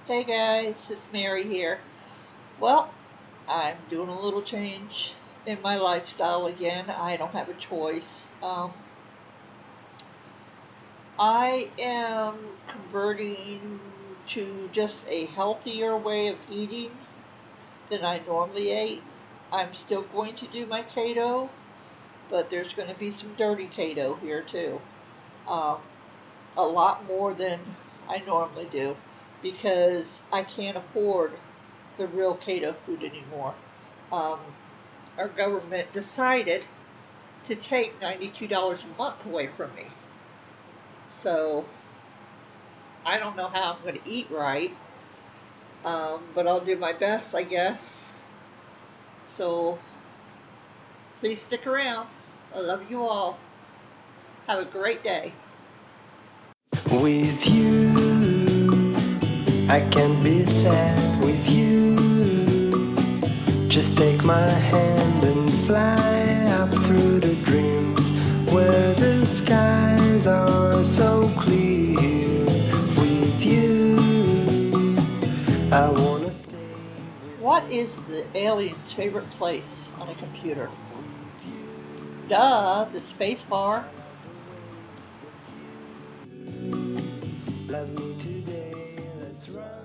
Hey guys, it's Mary here. Well, I'm doing a little change in my lifestyle again. I don't have a choice. I am converting to just a healthier way of eating than I normally ate. I'm still going to do my keto, but there's going to be some dirty keto here too. Um, a lot more than I normally do because I can't afford the real keto food anymore. Um, our government decided to take $92 a month away from me. So I don't know how I'm going to eat right, but I'll do my best, I guess. So please stick around. I love you all. Have a great day. With you, I can be sad with you. Just take my hand and fly up through the dreams where the skies are so clear. With you, I wanna stay. What is the alien's favorite place on a computer? Duh, the space bar. Love me today, let's run.